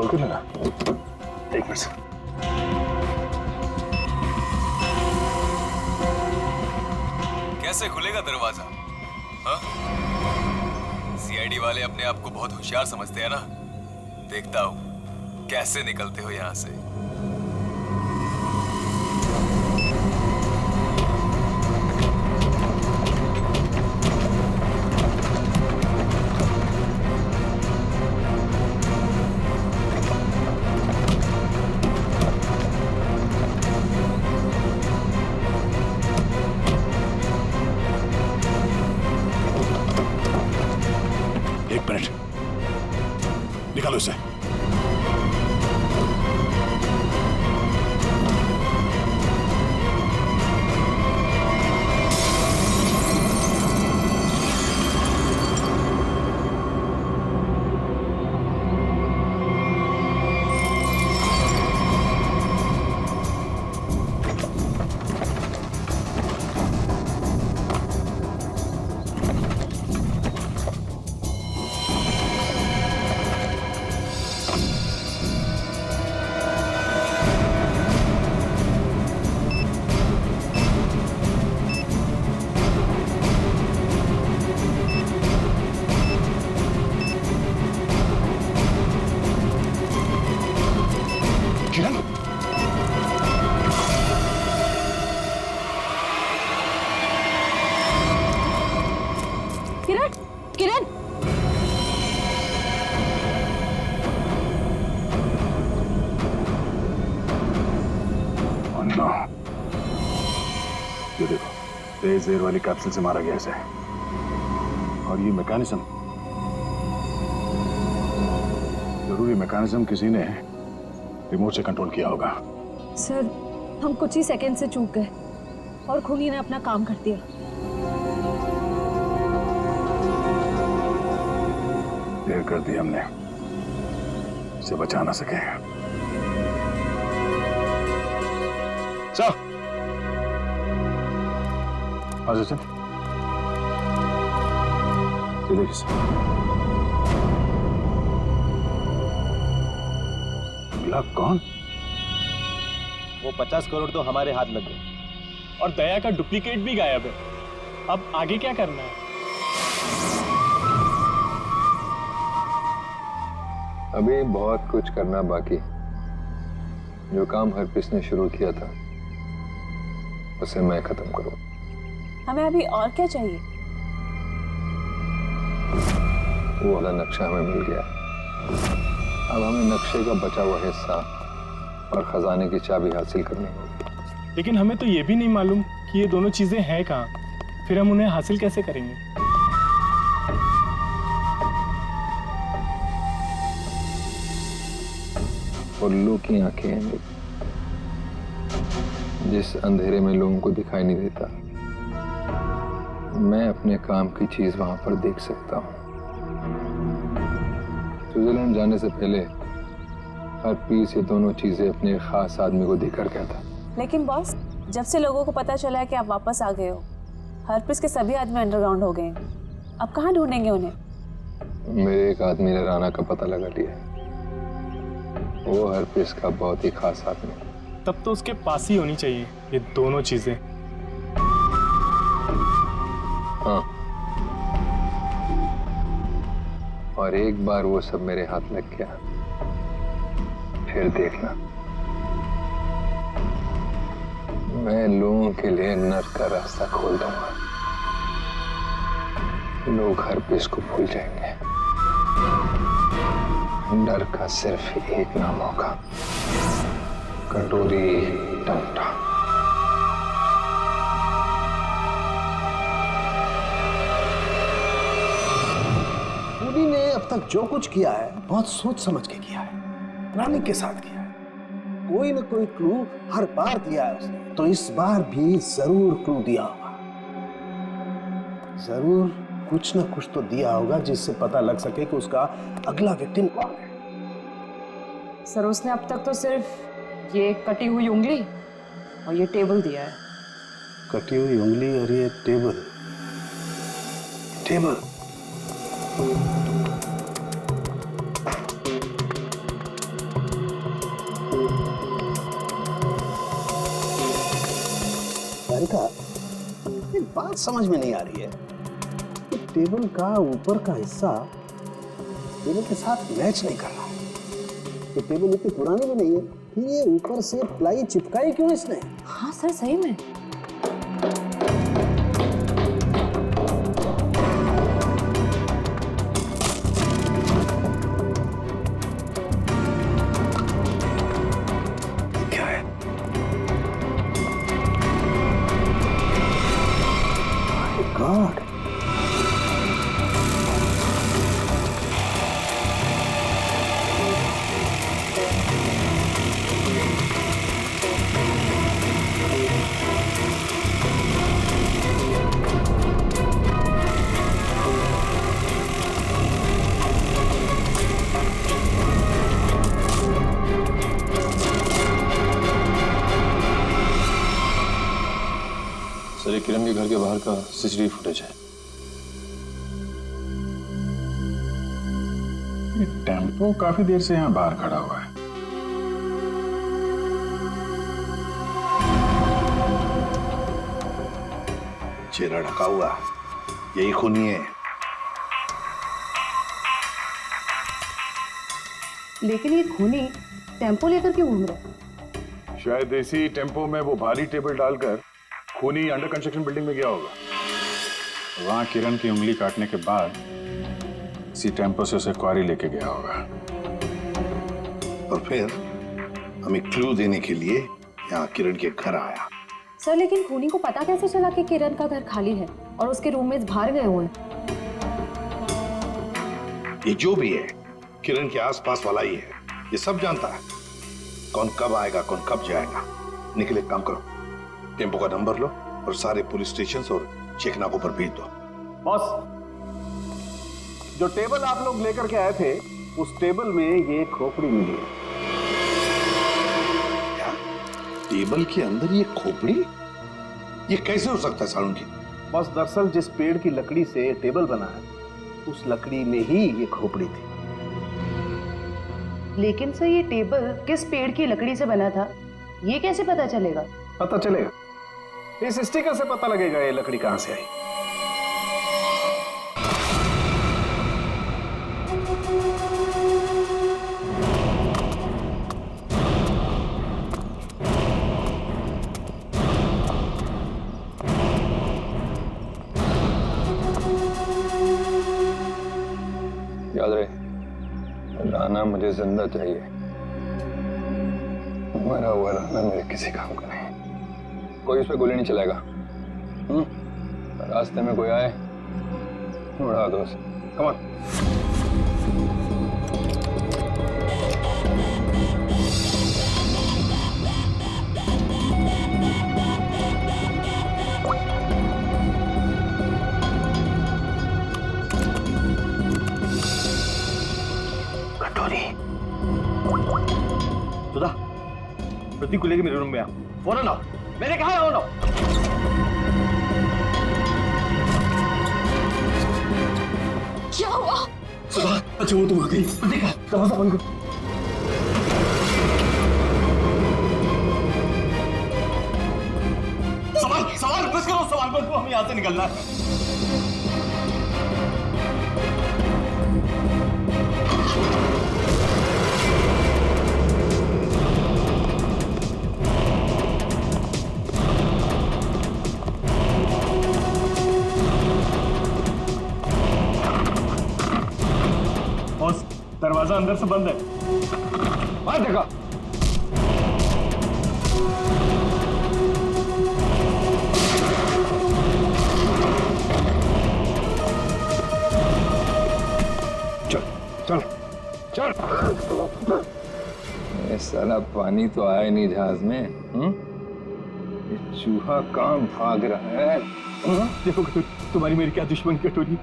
खोल के लेना। एक मिनट से। कैसे खुलेगा दरवाजा? हाँ? सीआईडी वाले अपने आप को बहुत होशियार समझते हैं ना। देखता हूँ कैसे निकलते हो यहाँ से। एक मिनट, निकालो इसे। किरण, किरण, किरण, अन्ना, ये देखो, तेज एयर वाली कैप्सूल से मारा गया इसे। और ये मैकेनिज्म, जरूरी मैकेनिज्म किसी ने रिमोट से कंट्रोल किया होगा। सर हम कुछ ही सेकंड से चूक गए और खूनी ने अपना काम कर दिया। देर कर दी हमने, इसे बचा ना सके। सर, आज चल, ये देखिए सर, मिला कौन? वो 50 करोड़ तो हमारे हाथ लग गए और दया का डुप्लीकेट भी गायब है। अब आगे क्या करना है? अभी बहुत कुछ करना बाकी। जो काम हरप्रीत ने शुरू किया था उसे मैं खत्म करूं। हमें अभी और क्या चाहिए? वो वाला नक्शा हमें मिल गया। अब हमें नक्शे का बचा हुआ हिस्सा और खजाने की चाबी हासिल करनी होगी। लेकिन हमें तो ये भी नहीं मालूम कि ये दोनों चीजें हैं कहाँ। फिर हम उन्हें हासिल कैसे करेंगे? उल्लू की आंखें हैं मेरी। जिस अंधेरे में लोगों को दिखाई नहीं देता, मैं अपने काम की चीज वहां पर देख सकता हूं। स्विट्जरलैंड जाने से पहले हरप्रीत ये दोनों चीजें अपने खास आदमी को देकर गया था। लेकिन बॉस, जब से लोगों को पता चला है कि आप वापस आ गए हो, हरप्रीत के सभी आदमी अंडरग्राउंड हो गए हैं। अब कहाँ ढूंढेंगे उन्हें? मेरे एक आदमी ने राणा का पता लगा लिया। वो हरप्रीत का बहुत ही खास आदमी है। तब तो उसके पास ही होनी चाहिए ये दोनों चीजें। हाँ, और एक बार वो सब मेरे हाथ लग गया, फिर देखना, मैं लोगों के लिए नर्क का रास्ता खोल दूंगा। लोग हरप्रीत को भूल जाएंगे। डर का सिर्फ एक नाम होगा, कटोरी टंटा। खूनी ने अब तक जो कुछ किया है बहुत सोच समझ के किया है, रानी के साथ किया है। कोई न कोई क्लू हर बार दिया है उसने, तो इस बार भी जरूर क्लू दिया होगा। जरूर कुछ न कुछ तो दिया होगा जिससे पता लग सके कि उसका अगला विक्टिम कौन है। सर उसने अब तक तो सिर्फ ये कटी हुई उंगली और ये टेबल दिया है। कटी हुई उंगली और ये टेबल। बात समझ में नहीं आ रही है कि टेबल का ऊपर का हिस्सा टेबल के साथ मैच नहीं कर रहा है। ये टेबल इतनी पुरानी भी नहीं है, फिर ये ऊपर से प्लाई चिपकाई क्यों इसने? हाँ सर, सही में। क्या है? My God! सर, ये किरण के घर के बाहर का सीसीटीवी फुटेज है। ये टेम्पो काफी देर से यहाँ बाहर खड़ा हुआ है। चेहरा ढका हुआ, यही खूनी है। लेकिन ये खूनी टेम्पो लेकर क्यों घूम रहा है? शायद इसी टेम्पो में वो भारी टेबल डालकर खूनी अंडर कंस्ट्रक्शन बिल्डिंग में गया होगा। वहां किरण की उंगली काटने के बाद इसी टेम्पो से उसे क्वारी लेके गया होगा। और फिर हमें क्लू देने के लिए यहाँ किरण के घर आया। सर, लेकिन खूनी को पता कैसे चला कि किरण का घर खाली है और उसके रूममेट्स बाहर गए हुए हैं? ये जो भी है किरण के आसपास वाला ही है, ये सब जानता है कौन कब आएगा, कौन कब जाएगा। निकले, काम करो, टेम्पो का नंबर लो और सारे पुलिस स्टेशन और चेकनाकों पर भेज दो। बॉस, जो टेबल आप लोग लेकर के आए थे, उस टेबल में ये खोपड़ी मिली है। क्या? टेबल के अंदर ये खोपड़ी? ये कैसे हो सकता है सालुंकी? बॉस, दरअसल जिस पेड़ की लकड़ी से टेबल बना है, उस लकड़ी में ही ये खोपड़ी थी। लेकिन सर, ये टेबल किस पेड़ की लकड़ी से बना था, ये कैसे पता चलेगा? पता चलेगा, इस स्टिकर से पता लगेगा ये लकड़ी कहां से आई। याद रहे, राना मुझे जिंदा चाहिए। मरा हुआ राना मेरे किसी काम का नहीं। कोई उस पर गोली नहीं चलाएगा। रास्ते में कोई आए, उड़ा दो उसे। Come on. सुधा, प्रतीक को लेके मेरे रूम में आ। फोन ना, मैंने कहा है ना। क्या हुआ? सुधा, अच्छा वो तुम आ गई। प्रतीक, दरवाजा बंद करो। सवाल बस करो, सवाल बंद करो, हमें यहाँ से निकलना है। दरवाजा अंदर से बंद है। बाहर देखा। चल चल चल। ये साला पानी तो आया नहीं जहाज में। ये चूहा कहाँ भाग रहा है? देखो तुम्हारी मेरी क्या दुश्मन कटोरी,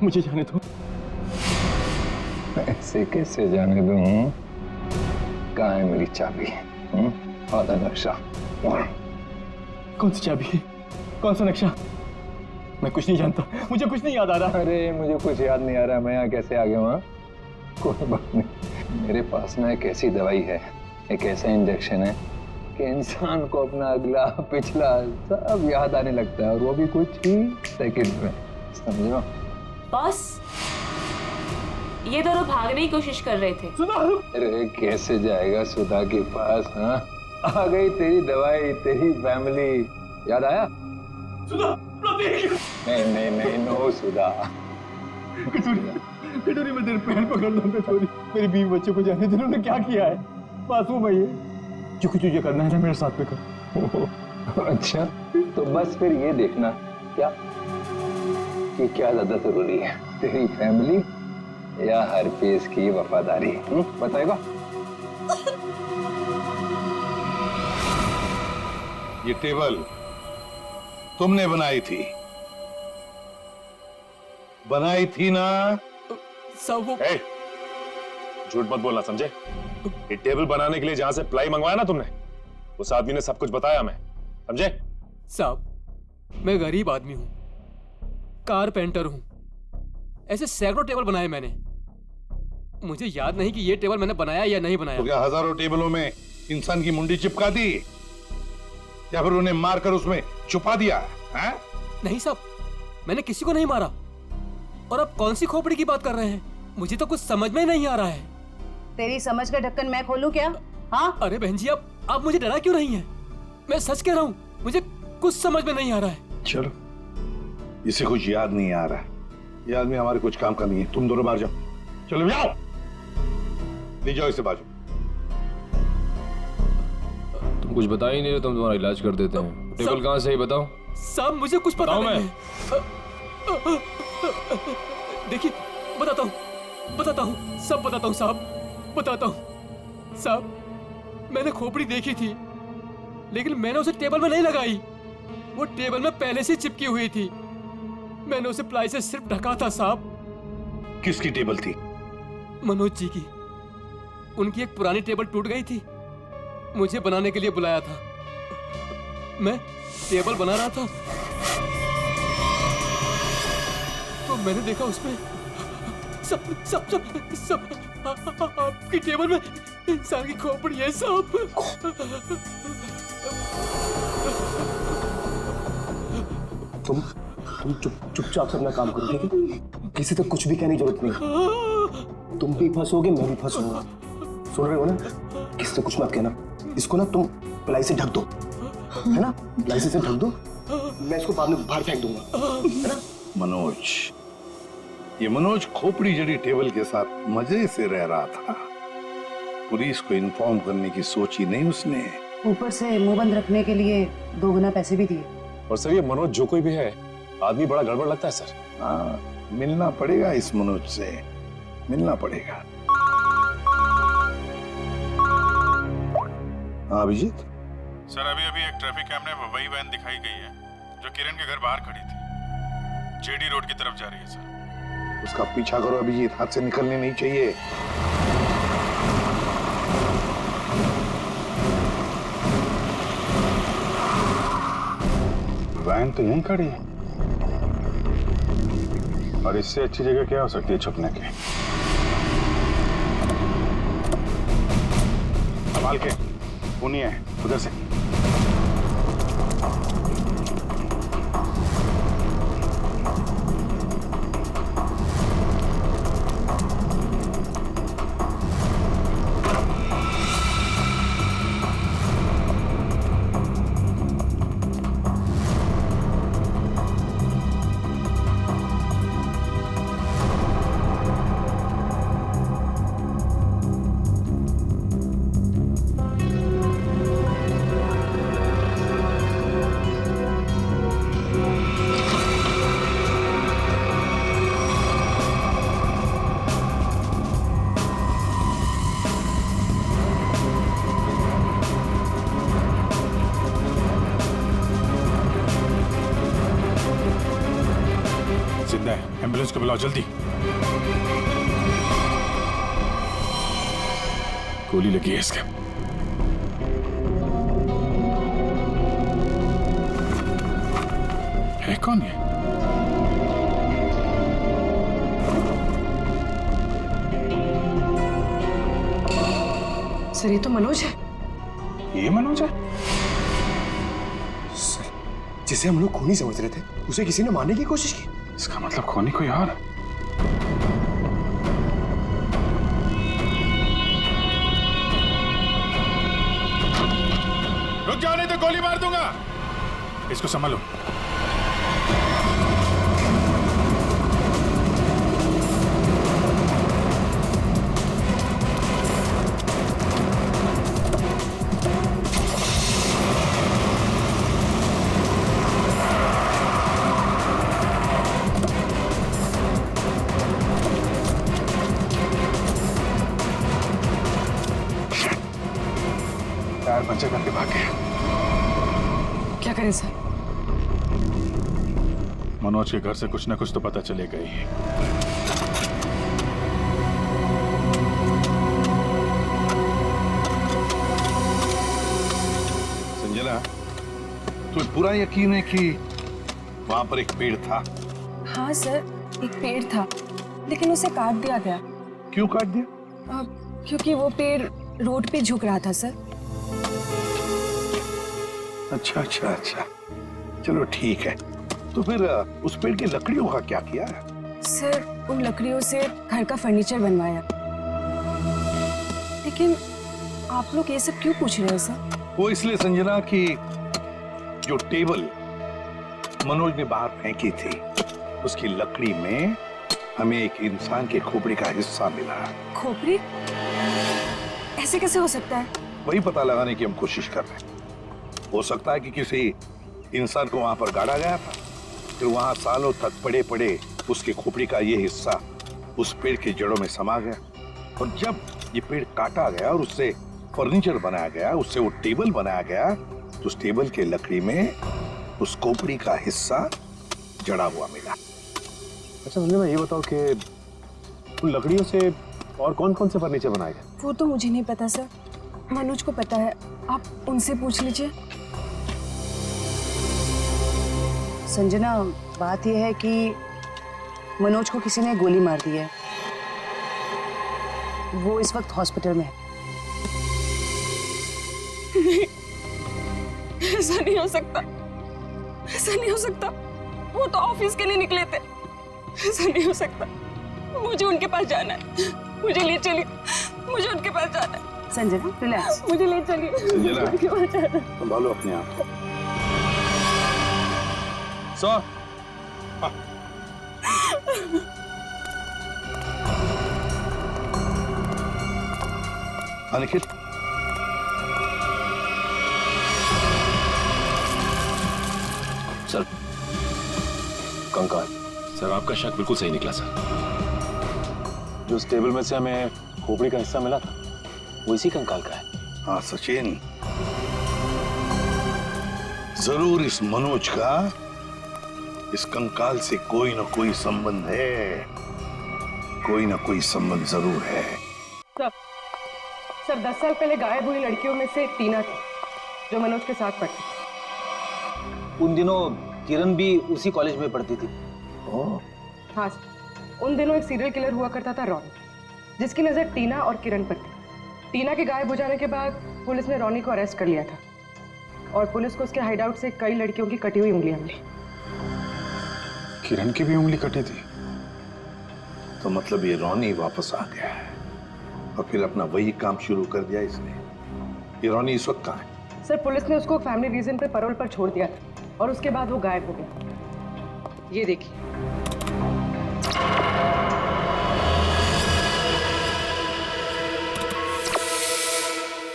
मुझे जाने दो। ऐसे कैसे जाने दूं? कहाँ है मेरी चाबी? आधा नक्शा। कौन सी चाबी? कौन सा नक्शा? मैं कुछ नहीं जानता, मुझे कुछ नहीं याद आ रहा। अरे मुझे कुछ याद नहीं आ रहा, मैं यहाँ कैसे आ गया वहाँ? कोई बात नहीं, मेरे पास ना एक ऐसी दवाई है, एक ऐसा इंजेक्शन है कि इंसान को अपना अगला पिछला सब याद आने लगता है, और वो भी कुछ ही सेकंड में, समझो? बॉस, ये दोनों भागने की कोशिश कर रहे थे। अरे कैसे जाएगा सुधा के पास? हाँ, आ गई तेरी दवाई, तेरी फैमिली, याद आया? सुधा, नहीं नहीं नहीं, नो सुधा। कटोरी में तेरे पैर पकड़ लो कटोरी। मेरी बीवी बच्चों को जाने दे, उन्होंने क्या किया है? मासूम है ये। जो कुछ तुझे करना है ना मेरे साथ में कर। अच्छा, तो बस फिर ये देखना क्या कि क्या ज्यादा जरूरी है, तेरी फैमिली या हरपेश की वफादारी? बताएगा? ये टेबल तुमने बनाई थी ना? सब ए, झूठ मत बोलना, समझे? ये टेबल बनाने के लिए जहां से प्लाई मंगवाया ना तुमने, उस आदमी ने सब कुछ बताया, मैं समझे? साहब, मैं गरीब आदमी हूं, कारपेंटर हूं, ऐसे सैकड़ों टेबल बनाए मैंने। मुझे याद नहीं कि ये टेबल मैंने बनाया या नहीं बनाया। तो क्या हजारों टेबलों में इंसान की मुंडी चिपका दी या फिर उन्हें मारकर उसमें छुपा दिया है? नहीं साहब, मैंने किसी को नहीं मारा। और आप कौन सी खोपड़ी की बात कर रहे हैं? मुझे तो कुछ समझ में नहीं आ रहा है। तेरी समझ का ढक्कन मैं खोलूं क्या? हाँ? अरे बहन जी, आप मुझे डरा क्यों नहीं है? मैं सच कह रहा हूँ, मुझे कुछ समझ में नहीं आ रहा है। चलो, इसे कुछ याद नहीं आ रहा है। ये आदमी हमारे कुछ काम का नहीं है। तुम दोनों बाहर जाओ, चलो जाओ, ले जाओ इसे बाजू। तुम कुछ बता ही नहीं रहे, तुम तुम्हारा इलाज कर देते हैं। टेबल कहाँ से ही बताओ। साहब, मुझे कुछ पता नहीं है। देखिए, बताता हूँ, सब बताता हूँ साहब, बताता हूँ। साहब, मैंने खोपड़ी देखी थी, लेकिन मैंने उसे टेबल में नहीं लगाई। वो टेबल में पहले से चिपकी हुई थी। मैंने उसे प्लाई से सिर्फ ढका था साहब। किसकी टेबल थी? मनोज जी की। उनकी एक पुरानी टेबल टूट गई थी, मुझे बनाने के लिए बुलाया था। मैं टेबल बना रहा था तो मैंने देखा उसमें सब सब सब सब आपकी टेबल में इंसान की खोपड़ी है साहब। तुम चुपचाप से अपना काम करो, ठीक है? किसी तक कुछ भी कहने की जरूरत नहीं। तुम भी फंसोगे, मैं भी फंसूंगा। सुन रहे हो ना? किसी से कुछ मत कहना। इसको ना तुम प्लाई से ढक दो, है ना? प्लाई से ढक दो, मैं इसको बाद में बाहर फेंक दूंगा, है ना? मनोज, ये मनोज खोपड़ी जड़ी टेबल के साथ मजे से रह रहा था। पुलिस को इन्फॉर्म करने की सोची नहीं उसने। ऊपर से मुंह बंद रखने के लिए 2 गुना पैसे भी दिए। और सर, ये मनोज जो कोई भी है, आदमी बड़ा गड़बड़ लगता है सर। हाँ, मिलना पड़ेगा इस मनोज से, मिलना पड़ेगा। हाँ अभिजीत। सर, अभी एक ट्रैफिक कैमरे में वही वैन दिखाई गई है जो किरण के घर बाहर खड़ी थी। जेडी रोड की तरफ जा रही है सर। उसका पीछा करो अभिजीत, हाथ से निकलने नहीं चाहिए। वैन तो यहीं खड़ी है, और इससे अच्छी जगह क्या हो सकती है छुपने की? संभाल के, खूनी है, उधर से। एम्बुलेंस को बुलाओ जल्दी। गोली लगी है इसके। है कौन ये? सर, ये तो मनोज है। ये मनोज है? सर, जिसे हम लोग खूनी समझ रहे थे उसे किसी ने मारने की कोशिश की। इसका मतलब खूनी कोई और है। रुक जाओ नहीं तो गोली मार दूंगा। इसको संभालो। टायर पंचर करके भाग गया। क्या करें सर? मनोज के घर से कुछ ना कुछ तो पता चलेगा ही। संजना, तुम्हें पूरा यकीन है कि वहां पर एक पेड़ था? हाँ सर, एक पेड़ था, लेकिन उसे काट दिया गया। क्यों काट दिया? क्योंकि वो पेड़ रोड पे झुक रहा था सर। अच्छा अच्छा अच्छा, चलो ठीक है। तो फिर उस पेड़ की लकड़ियों का क्या किया? सर, उन लकड़ियों से घर का फर्नीचर बनवाया। लेकिन आप लोग ये सब क्यों पूछ रहे हैं सर? वो इसलिए संजना कि जो टेबल मनोज ने बाहर फेंकी थी उसकी लकड़ी में हमें एक इंसान के खोपड़ी का हिस्सा मिला। खोपड़ी? ऐसे कैसे हो सकता है? वही पता लगाने की हम कोशिश कर रहे हैं। हो सकता है कि किसी इंसान को वहां पर गाड़ा गया था, फिर वहां सालों तक पड़े पड़े उसके खोपड़ी का ये हिस्सा उस पेड़ की जड़ों में समा गया, और जब ये पेड़ काटा गया और उससे फर्नीचर बनाया गया, उससे वो टेबल बनाया गया, तो उस टेबल के लकड़ी में उस खोपड़ी का हिस्सा जड़ा हुआ मिला। अच्छा संजय, ये बताओ कि उन लकड़ियों से और कौन कौन से फर्नीचर बनाए गए? वो तो मुझे नहीं पता सर, मनोज को पता है, आप उनसे पूछ लीजिए। संजना, बात यह है कि मनोज को किसी ने गोली मार दी है। वो इस वक्त हॉस्पिटल में है। ऐसा नहीं हो सकता, ऐसा नहीं हो सकता। वो तो ऑफिस के लिए निकले थे। ऐसा नहीं हो सकता। मुझे उनके पास जाना है, मुझे ले चलिए, मुझे उनके पास जाना है। संजना, रिलैक्स, मुझे ले चलिए, मुझे उनके पास जाना है। संभालो अपने आप को। निखिल, सर, कंकाल। सर, आपका शक बिल्कुल सही निकला सर। जो उस टेबल में से हमें खोपड़ी का हिस्सा मिला था वो इसी कंकाल का है। हाँ सचिन, जरूर इस मनोज का इस कंकाल से कोई ना कोई संबंध है, कोई ना कोई संबंध जरूर है। सर 10 साल पहले गायब हुई लड़कियों में से टीना थी, जो मनोज के साथ पढ़ती थी। उन दिनों किरण भी उसी कॉलेज में पढ़ती थी। हाँ सर, उन दिनों एक सीरियल किलर हुआ करता था रॉनी, जिसकी नजर टीना और किरण पर थी। टीना के गायब हो जाने के बाद पुलिस ने रॉनी को अरेस्ट कर लिया था, और पुलिस को उसके हाइडआउट से कई लड़कियों की कटी हुई उंगलियां मिली। किरण की भी उंगली कटी थी? तो मतलब ये रॉनी वापस आ गया है और फिर अपना वही काम शुरू कर दिया इसने। ये रॉनी इस वक्त कहाँ है? सर, पुलिस ने उसको फैमिली रीजन पे पैरोल पर छोड़ दिया था, और उसके बाद वो गायब हो गया। ये देखिए।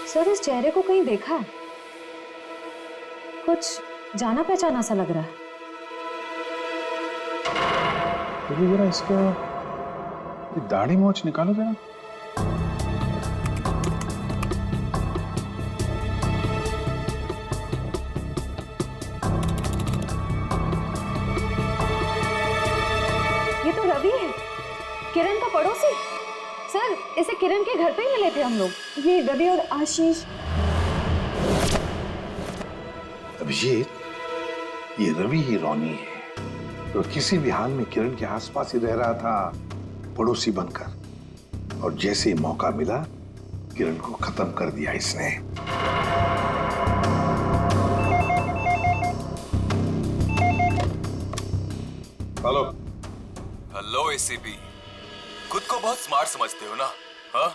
सर, इस चेहरे को कहीं देखा है? कुछ जाना पहचाना सा लग रहा है। तो जरा इसका दाढ़ी मोछ निकालो जरा। ये तो रवि है, किरण का पड़ोसी। सर, इसे किरण के घर पे ही मिले थे हम लोग। ये रवि और आशीष। अभिजीत, ये रवि ही रॉनी है, तो किसी भी हाल में किरण के आसपास ही रह रहा था, पड़ोसी बनकर। और जैसे ही मौका मिला किरण को खत्म कर दिया इसने। हेलो एसीपी, खुद को बहुत स्मार्ट समझते हो ना? हाँ,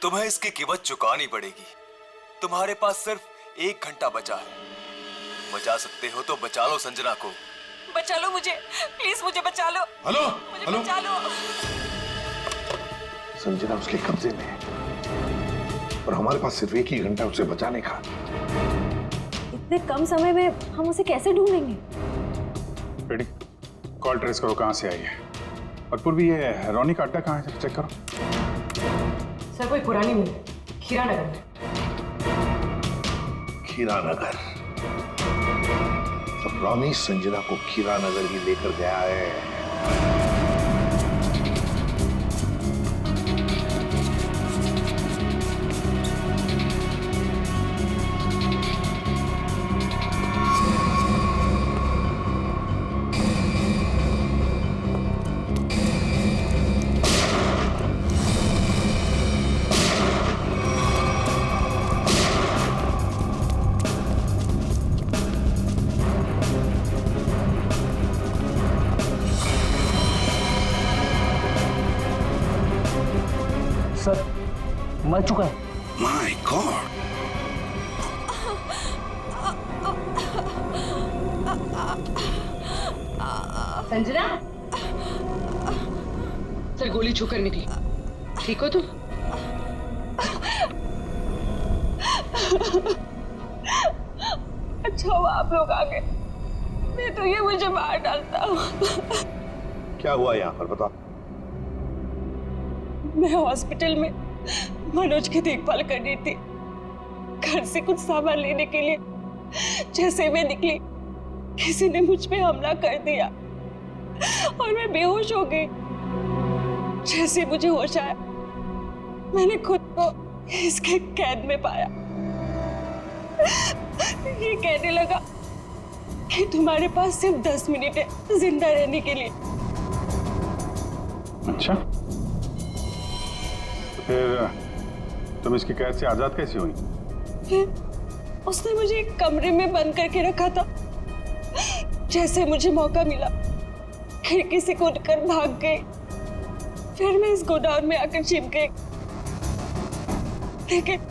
तुम्हें इसकी कीमत चुकानी पड़ेगी। तुम्हारे पास सिर्फ 1 घंटा बचा है। बचा सकते हो तो बचा लो संजना को। बचा लो मुझे, प्लीज मुझे बचा लो। हेलो मुझे हेलो, बचा लो। संजना उसके कब्जे में है और हमारे पास सिर्फ 1 ही घंटा उसे बचाने का। इतने कम समय में हम उसे कैसे ढूंढेंगे? बेटी, कॉल ट्रेस करो कहाँ से आई है। और पूर्वी, ये रॉनी का अड्डा कहाँ है, चेक करो। सर कोई पुरानी मिल, खीरा नगर में। खीरा नगर? तो रॉनी संजना को खीरा नगर ही लेकर गया है। सर मर चुका है। My God! संजना, सर गोली छूकर निकली। ठीक हो तुम? अच्छा हुआ आप लोग आ गए, नहीं तो ये मुझे मार डालता। क्या हुआ यहाँ पर, बताओ। मैं हॉस्पिटल में मनोज की देखभाल कर रही थी। घर से कुछ सामान लेने के लिए जैसे मैं निकली, किसी ने मुझ पे हमला कर दिया और मैं बेहोश हो गई। जैसे मुझे होश आया, मैंने खुद को इसके कैद में पाया। ये कहने लगा कि तुम्हारे पास सिर्फ 10 मिनट है जिंदा रहने के लिए। अच्छा, फिर तुम इसकी कैद से आजाद कैसे हुई? फिर उसने मुझे एक कमरे में बंद करके रखा था। जैसे मुझे मौका मिला, खिड़की से कूदकर भाग गई। फिर मैं इस गोडाउन में आकर छिप गई, लेकिन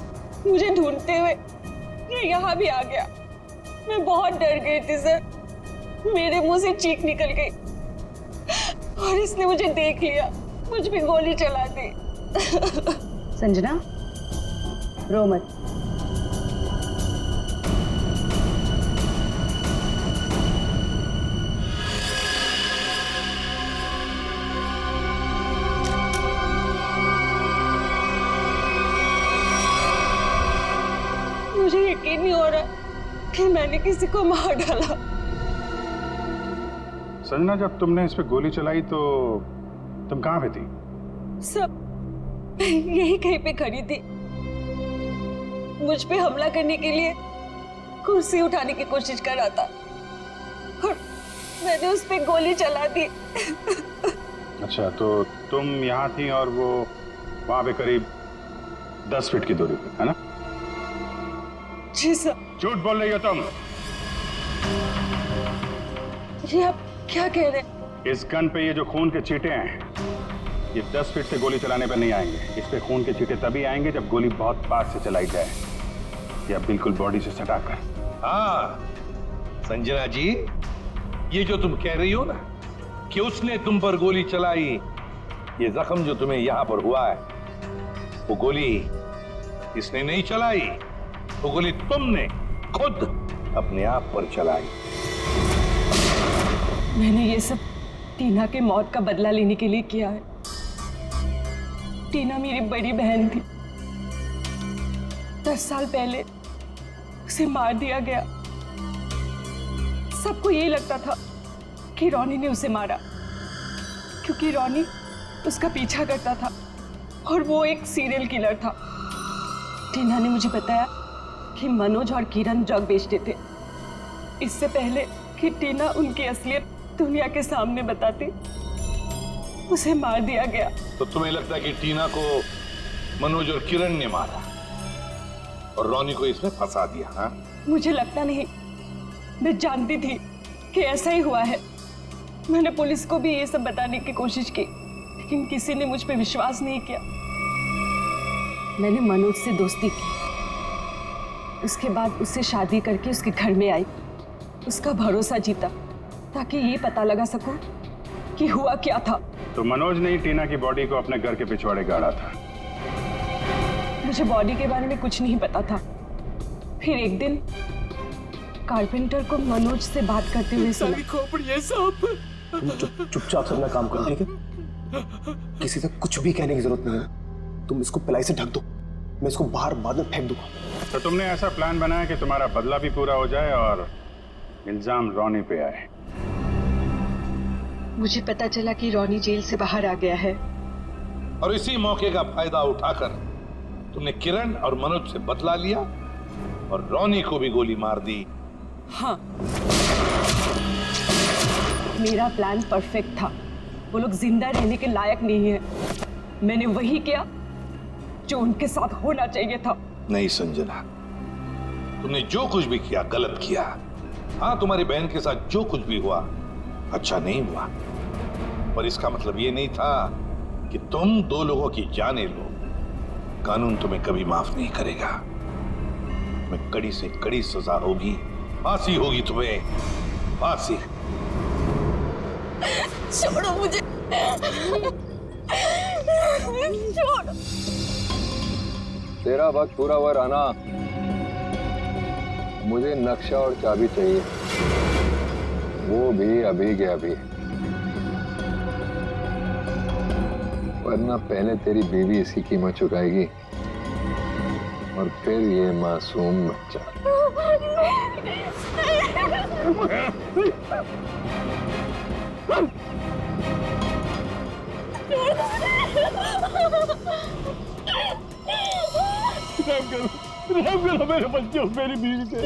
मुझे ढूंढते हुए ये यहाँ भी आ गया। मैं बहुत डर गई थी सर, मेरे मुंह से चीख निकल गई और इसने मुझे देख लिया, मुझ पे गोली चला दी। संजना, रो मत। मुझे यकीन नहीं हो रहा कि मैंने किसी को मार डाला। संजना, जब तुमने इस पे गोली चलाई तो तुम कहाँ पे थी? सब यही कहीं पे खड़ी थी। मुझ पे हमला करने के लिए कुर्सी उठाने की कोशिश कर रहा था और मैंने उस पे गोली चला दी। अच्छा, तो तुम यहाँ थी और वो वहां पे करीब 10 फीट की दूरी पे, है ना? जी सर। झूठ बोल रही हो तुम। ये आप क्या कह रहे हैं? इस गन पे ये जो खून के छींटे हैं, ये 10 फीट से गोली चलाने पे नहीं आएंगे। इस पे खून के छींटे तभी आएंगे जब गोली बहुत पास से चलाई जाए, या बिल्कुल बॉडी से सटाकर। हाँ संजना जी, ये जो तुम कह रही हो ना कि उसने तुम पर गोली चलाई, ये जख्म जो तुम्हें यहाँ पर हुआ है, वो गोली इसने नहीं चलाई, वो गोली तुमने खुद अपने आप पर चलाई। मैंने ये सब टीना के मौत का बदला लेने के लिए किया है। टीना मेरी बड़ी बहन थी। 10 साल पहले उसे मार दिया गया। सबको यही लगता था कि रॉनी ने उसे मारा, क्योंकि रॉनी उसका पीछा करता था और वो एक सीरियल किलर था। टीना ने मुझे बताया कि मनोज और किरण ड्रग बेचते थे। इससे पहले कि टीना उनकी असलियत दुनिया के सामने बताती, उसे मार दिया गया। तो तुम्हें लगता है कि टीना को मनोज और किरण ने मारा और रॉनी को इसमें फंसा दिया? हाँ, मुझे लगता नहीं, मैं जानती थी कि ऐसा ही हुआ है। मैंने पुलिस को भी ये सब बताने की कोशिश की, लेकिन किसी ने मुझ पे विश्वास नहीं किया। मैंने मनोज से दोस्ती की, उसके बाद उससे शादी करके उसके घर में आई, उसका भरोसा जीता ताकि ये पता लगा सकूं कि हुआ क्या था। तो मनोज ने ही टीना की बॉडी को अपने घर के पिछवाड़े गाड़ा था। मुझे बॉडी के बारे में कुछ नहीं पता था। फिर एक दिन कारपेंटर को मनोज से बात करते हुए सुना। खोपड़ी है साहब। तुम चुपचाप से अपना काम करो, ठीक है? किसी से कुछ भी कहने की जरूरत नहीं है। तुम इसको पिलाई से ढक दो, मैं इसको बाहर बाद में फेंक दूंगा। तो तुमने ऐसा प्लान बनाया कि तुम्हारा बदला भी पूरा हो जाए और इल्जाम रॉनी पे आए। मुझे पता चला कि रॉनी जेल से बाहर आ गया है, और इसी मौके का फायदा उठाकर तुमने किरण और मनोज से बदला लिया और रॉनी को भी गोली मार दी। हाँ, मेरा प्लान परफेक्ट था। वो लोग जिंदा रहने के लायक नहीं है। मैंने वही किया जो उनके साथ होना चाहिए था। नहीं संजना, तुमने जो कुछ भी किया गलत किया। हाँ, तुम्हारी बहन के साथ जो कुछ भी हुआ अच्छा नहीं हुआ, पर इसका मतलब ये नहीं था कि तुम दो लोगों की जानें लो। कानून तुम्हें कभी माफ नहीं करेगा। तुम्हें कड़ी से कड़ी सजा होगी, फांसी होगी तुम्हें, फांसी। छोड़ो मुझे, छोड़ो। तेरा वक्त पूरा हुआ राना, मुझे नक्शा और चाबी चाहिए, वो भी अभी के अभी, वरना पहले तेरी बीवी इसकी कीमत चुकाएगी और फिर ये मासूम बच्चा। रहम करो मेरे बच्चे, मेरी बीवी से।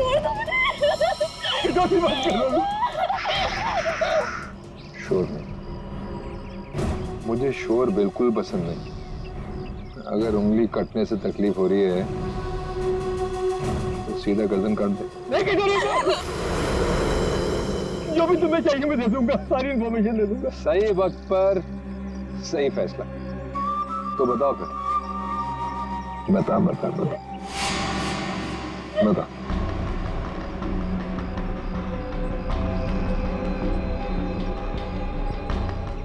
शोर नहीं, मुझे शोर बिल्कुल पसंद नहीं। अगर उंगली कटने से तकलीफ हो रही है तो सीधा गर्दन काट दे। नहीं करूंगा, जो भी तुम्हें चाहिए मैं दे दूंगा, सारी इन्फॉर्मेशन दे दूंगा। सही वक्त पर सही फैसला। तो बताओ फिर, बता बता बता बता।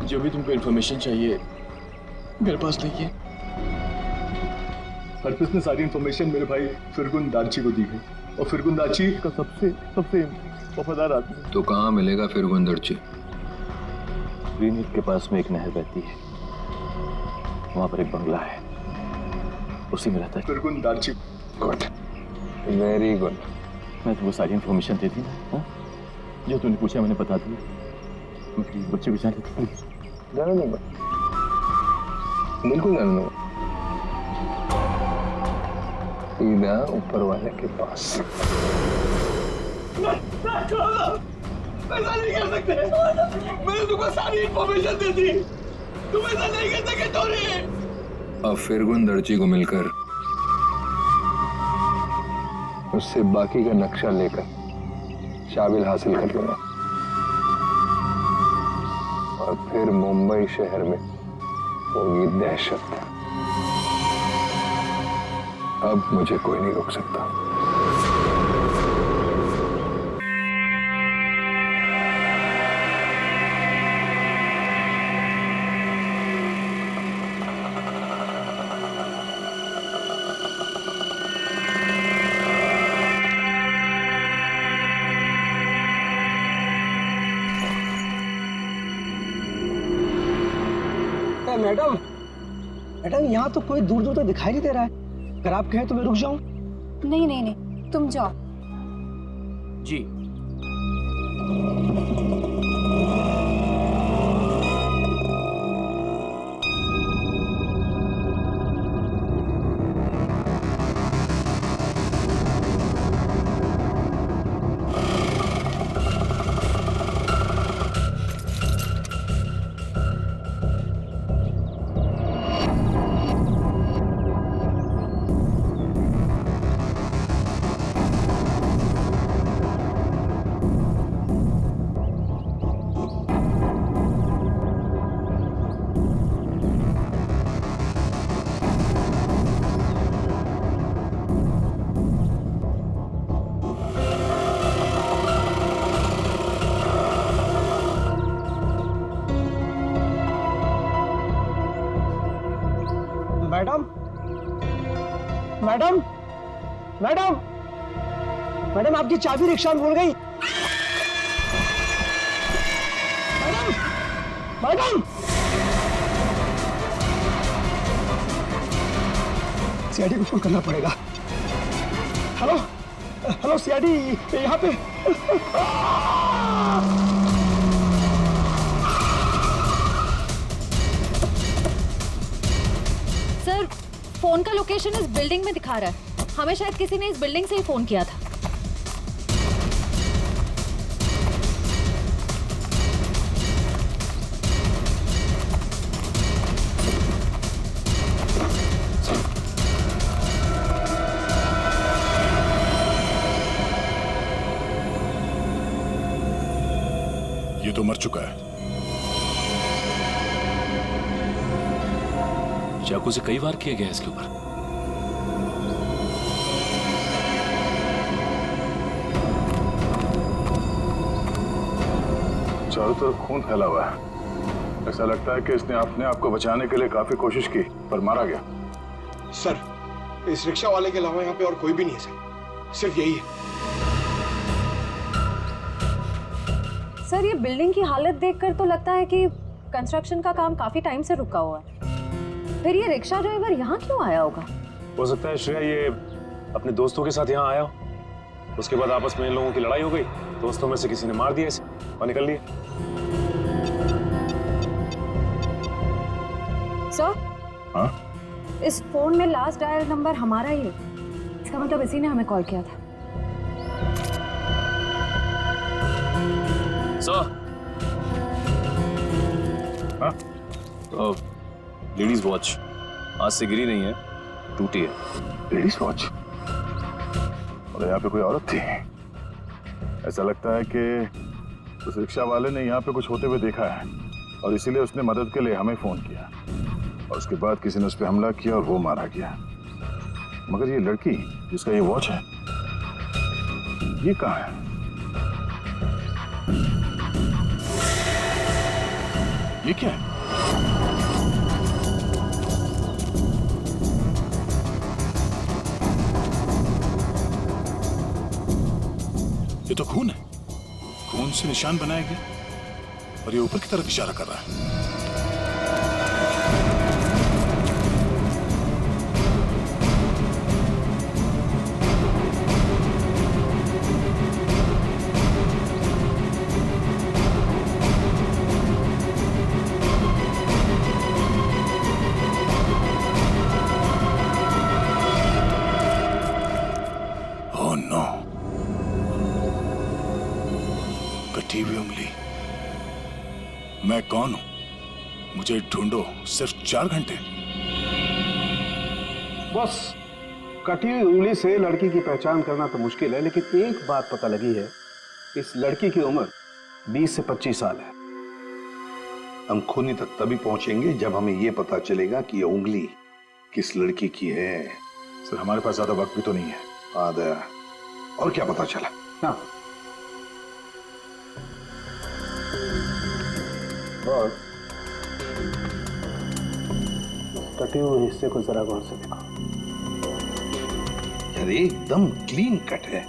जो भी तुमको इन्फॉर्मेशन चाहिए मेरे पास नहीं है। हरपिस ने सारी इन्फॉर्मेशन मेरे भाई फिरगुन दाची को दी है, और फिरगुन दाची का सबसे वफादार आदमी। तो कहाँ मिलेगा फिर गुंदरची? ग्रीनहिल के पास में एक नहर बहती है, वहां पर एक बंगला है, उसी में रहता है फिरगुन दाची। Good, very good. मैं तुमको सारी इन्फॉर्मेशन दे दी ना, जो तूने पूछा मैंने बता दिया। मैं बच्चे भी जाने जाने दूंगा, बिल्कुल जाने दूंगा, सीधा ऊपर वाले के पास। ऐसा नहीं कर सकते, मैंने तुमको सारी इन्फॉर्मेशन दे दी, तुम ऐसा नहीं कर सकते टोनी। अब फिरगुन दर्जी को मिलकर उससे बाकी का नक्शा लेकर चाबिल हासिल कर लूंगा और फिर मुंबई शहर में होगी दहशत। अब मुझे कोई नहीं रोक सकता। मैडम यहाँ तो कोई दूर दूर तक दिखाई नहीं दे रहा है। अगर आप कहें तो मैं रुक जाऊं? नहीं नहीं नहीं, तुम जाओ। जी। मैडम मैडम मैडम मैडम आपकी चाबी रिक्शा में भूल गई। मैडम मैडम सीआईडी को फोन करना पड़ेगा। हेलो हेलो सीआईडी यहाँ पे। सर फोन का लोकेशन इस बिल्डिंग में दिखा रहा है। हमें शायद किसी ने इस बिल्डिंग से ही फोन किया था। ये तो मर चुका है। चाकू से कई वार किया गया इसके ऊपर। चारों तरफ खून फैला हुआ है। ऐसा लगता है कि इसने अपने आप को बचाने के लिए काफी कोशिश की पर मारा गया। सर इस रिक्शा वाले के अलावा यहाँ पे और कोई भी नहीं है सर, सिर्फ यही है। सर ये बिल्डिंग की हालत देखकर तो लगता है कि कंस्ट्रक्शन का काम काफी टाइम से रुका हुआ है। फिर ये रिक्शा ड्राइवर यहाँ क्यों आया होगा? हो सकता है श्रेया ये अपने दोस्तों के साथ यहाँ आया हो, उसके बाद आपस में इन लोगों की लड़ाई हो गई, दोस्तों में से किसी ने मार दिया इसे और निकल लिए। सर हाँ? इस फोन में लास्ट डायल नंबर हमारा ही है। इसका मतलब इसी ने हमें कॉल किया था। लेडीज वॉच आज से गिरी नहीं है, टूटी है। Ladies watch? और यहाँ पे कोई औरत थी? ऐसा लगता है कि उस रिक्शा वाले ने यहाँ पे कुछ होते हुए देखा है और इसीलिए उसने मदद के लिए हमें फोन किया और उसके बाद किसी ने उस पर हमला किया और वो मारा गया। मगर ये लड़की जिसका ये वॉच है, ये कहाँ है? ये क्या है? ये तो खून है। खून से निशान बनाया गया और ये ऊपर की तरफ इशारा कर रहा है। ओह नो, कटी हुई उंगली। मैं कौन हूं? मुझे ढूंढो सिर्फ 4 घंटे। बस कटी हुई उंगली से लड़की की पहचान करना तो मुश्किल है, लेकिन एक बात पता लगी है, इस लड़की की उम्र 20 से 25 साल है। हम खूनी तक तभी पहुंचेंगे जब हमें यह पता चलेगा कि यह उंगली किस लड़की की है। सर हमारे पास ज्यादा वक्त भी तो नहीं है। आधा और क्या पता चला? हाँ और कटे हुए हिस्से को जरा गौर से देखो। यार एकदम क्लीन कट है,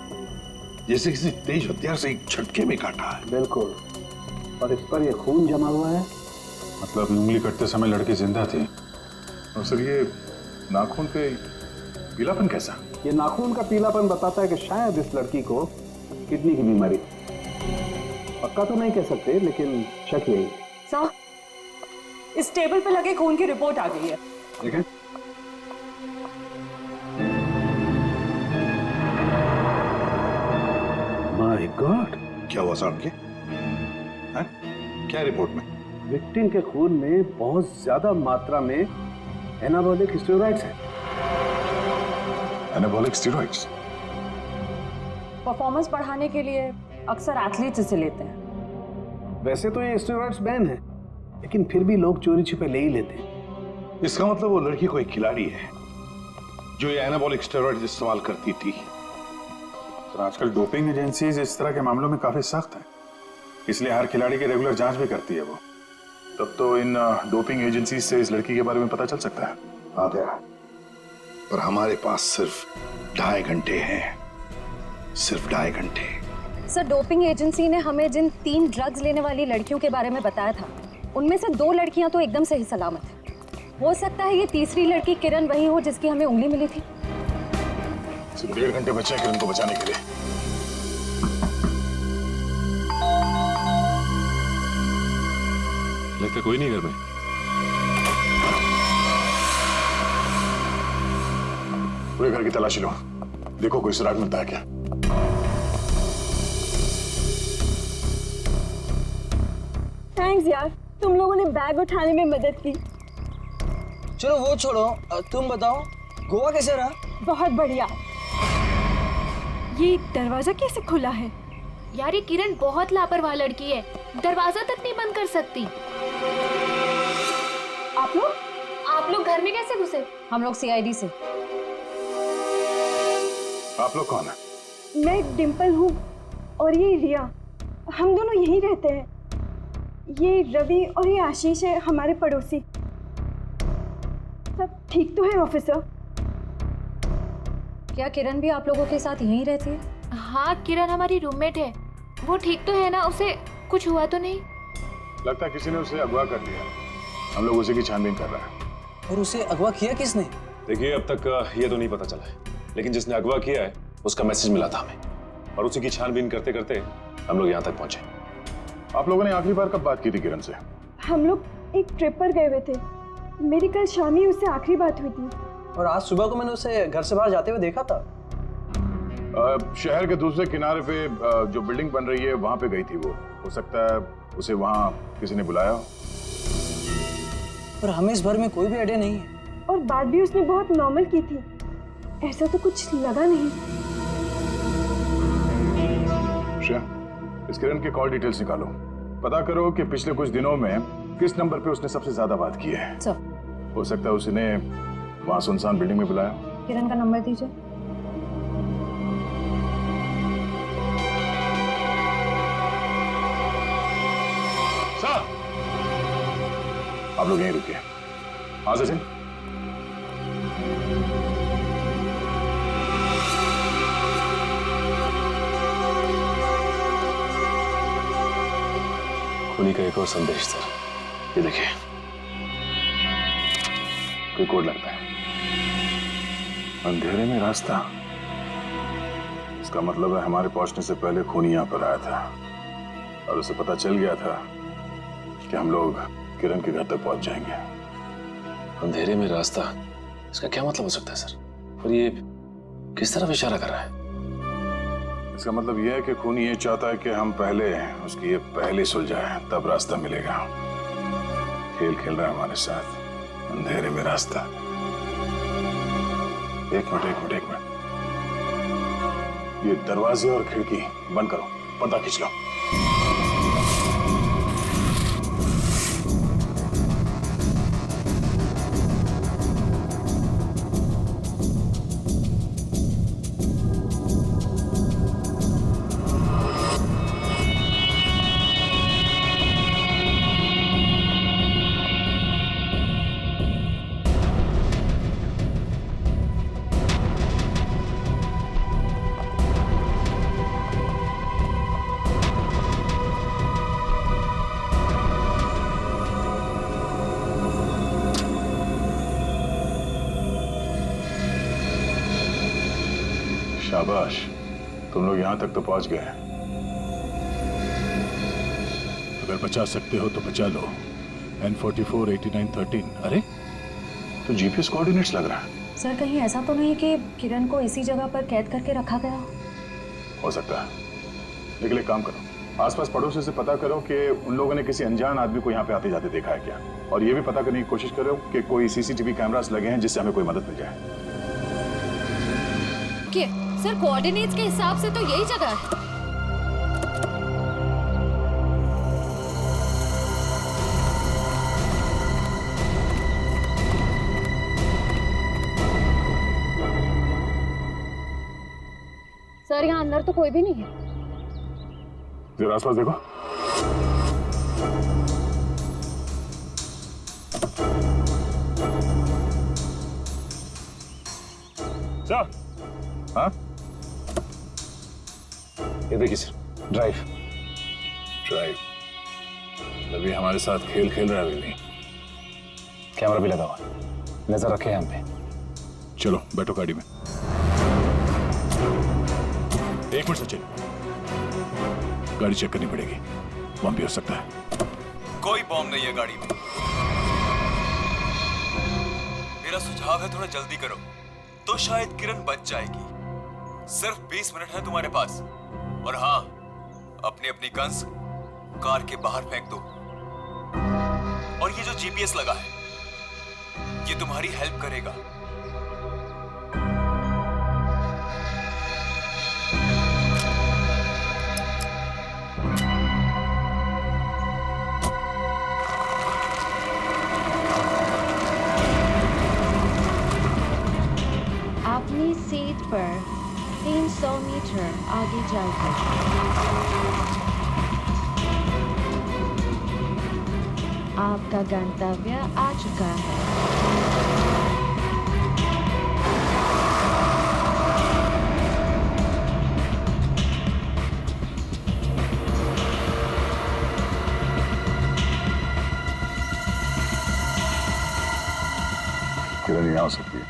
जैसे किसी तेज हथियार से एक झटके में काटा है। बिल्कुल, और इस पर ये खून जमा हुआ है। मतलब उंगली कटते समय लड़की जिंदा थी। और सर ये नाखून पे पीलापन कैसा? ये नाखून का पीलापन बताता है कि शायद इस लड़की को किडनी की बीमारी। पक्का तो नहीं कह सकते, लेकिन शक यही है। सर, इस टेबल पे लगे खून की रिपोर्ट आ गई है। देखें। माय गॉड, क्या हुआ साहब के? क्या रिपोर्ट में? विक्टिम के खून में बहुत ज्यादा मात्रा में एनाबॉलिक स्टेरॉइड्स हैं। Anabolic steroids? परफॉर्मेंस बढ़ाने के लिए अक्सर एथलीट्स इसे लेते हैं। वैसे तो ये स्टेरॉइड्स बैन है, लेकिन फिर भी लोग चोरी छिपे ले ही लेते हैं। इसका मतलब वो लड़की कोई खिलाड़ी है जो ये एनाबॉलिक स्टेरॉइड्स इस्तेमाल करती थी। तो आजकल डोपिंग एजेंसीज इस तरह के मामलों में काफी सख्त हैं, इसलिए हर खिलाड़ी की रेगुलर जांच भी करती है वो। तब तो इन डोपिंग एजेंसीज से इस लड़की के बारे में पता चल सकता है। हाँ तेरा पर हमारे पास सिर्फ 2.5 घंटे हैं, सिर्फ 2.5 घंटे। सर, डोपिंग एजेंसी ने हमें जिन 3 ड्रग्स लेने वाली लड़कियों के बारे में बताया था, उनमें से 2 लड़कियां तो एकदम सही सलामत है। हो सकता है ये तीसरी लड़की किरण वही हो जिसकी हमें उंगली मिली थी। सिर्फ 1.5 घंटे बचे हैं किरण को बचाने के लिए। लगता कोई नहीं घर में। पूरे घर की तलाशी लो, देखो कोई सुराग मिलता है क्या। थैंक्स यार, तुम लोगों ने बैग उठाने में मदद की। चलो वो छोड़ो, तुम बताओ गोवा कैसे रहा? बहुत बढ़िया। ये दरवाजा कैसे खुला है? यार ये किरण बहुत लापरवाह लड़की है, दरवाजा तक नहीं बंद कर सकती। आप लोग घर में कैसे घुसे? हम लोग सीआईडी से। आप लोग कौन है? मैं डिम्पल हूँ और ये रिया, हम दोनों यहीं रहते हैं। ये रवि और ये आशीष है हमारे पड़ोसी। सब ठीक तो है ऑफिसर? क्या किरण भी आप लोगों के साथ यहीं रहती है? हाँ, किरण हमारी रूममेट है। वो ठीक तो है ना? उसे कुछ हुआ तो नहीं? लगता है किसी ने उसे अगवा कर लिया। हम लोग उसी की छानबीन कर रहे हैं। और उसे अगवा किया किसने? देखिए अब तक ये तो नहीं पता चला है, लेकिन जिसने अगवा किया है उसका मैसेज मिला था हमें, और उसी की छानबीन करते करते हम लोग यहाँ तक पहुंचे। आप लोगों ने आखिरी बार कब बात की थी किरण से? हम लोग एक ट्रिप पर गए हुए थे। मेरी कल शाम ही उससे आखिरी बात हुई थी। और आज सुबह को मैंने उसे घर से बाहर जाते हुए देखा था। शहर के दूसरे किनारे पे जो बिल्डिंग बन रही है वहां पे गई थी वो। हो सकता है उसे वहां किसी ने बुलाया हो। पर हमें इस बारे में कोई भी आइडिया नहीं है। और बात भी उसने बहुत नॉर्मल की थी, ऐसा तो कुछ लगा नहीं। श्रेया, इस किरण के कॉल डिटेल्स निकालो, पता करो कि पिछले कुछ दिनों में किस नंबर पे उसने सबसे ज्यादा बात की है। सर, हो सकता है उसने वहां सुनसान बिल्डिंग में बुलाया। किरण का नंबर दीजिए। सर, आप लोग यहीं रुकिए। हाँ सचिन। खूनी का एक और संदेश सर, ये देखिए। कोई कोड लगता है। अंधेरे में रास्ता, इसका मतलब है हमारे पहुंचने से पहले खूनी यहाँ पर आया था और उसे पता चल गया था कि हम लोग किरण के घर तक पहुंच जाएंगे। अंधेरे में रास्ता, इसका क्या मतलब हो सकता है सर? और ये किस तरफ इशारा कर रहा है? इसका मतलब यह है कि खूनी ये चाहता है कि हम पहले उसकी ये पहले सुलझाए, तब रास्ता मिलेगा। खेल खेल रहा है हमारे साथ, अंधेरे में रास्ता। एक मिनट, ये दरवाजे और खिड़की बंद करो, पर्दा खींच लो। शाबाश, तुम लोग यहां तक तो पहुंच गए। अगर बचा सकते हो तो बचा लो। N44 8913। अरे तो जीपीएस कोऑर्डिनेट्स लग रहा है। सर, कहीं ऐसा तो नहीं कि किरण को इसी जगह पर कैद करके रखा गया हो सकता है, लेकिन एक काम करो, आसपास पड़ोसी से पता करो कि उन लोगों ने किसी अनजान आदमी को यहाँ पे आते जाते देखा है क्या, और ये भी पता करने की कोशिश करो कि कोई सीसीटीवी कैमरास लगे हैं जिससे हमें कोई मदद मिल जाए। सर, कोऑर्डिनेट्स के हिसाब से तो यही जगह है। सर, यहाँ अंदर तो कोई भी नहीं है। जरा आसपास देखो। सर। हाँ, ये देखिए सर, ड्राइव। अभी हमारे साथ खेल खेल रहा है अभी नहीं। कैमरा भी लगा हुआ, नजर रखे हैं हम पे। चलो बैठो गाड़ी में। एक मिनट सचिन, गाड़ी चेक करनी पड़ेगी, बम भी हो सकता है। कोई बॉम्ब नहीं है गाड़ी में। मेरा सुझाव है थोड़ा जल्दी करो तो शायद किरण बच जाएगी। सिर्फ 20 मिनट है तुम्हारे पास। और हाँ, अपनी अपनी गन्स कार के बाहर फेंक दो। और ये जो जीपीएस लगा है, ये तुम्हारी हेल्प करेगा। अपनी सीट पर 300 मीटर आगे जाकर आपका गंतव्य आ चुका है। किरण यहाँ हो सकती है।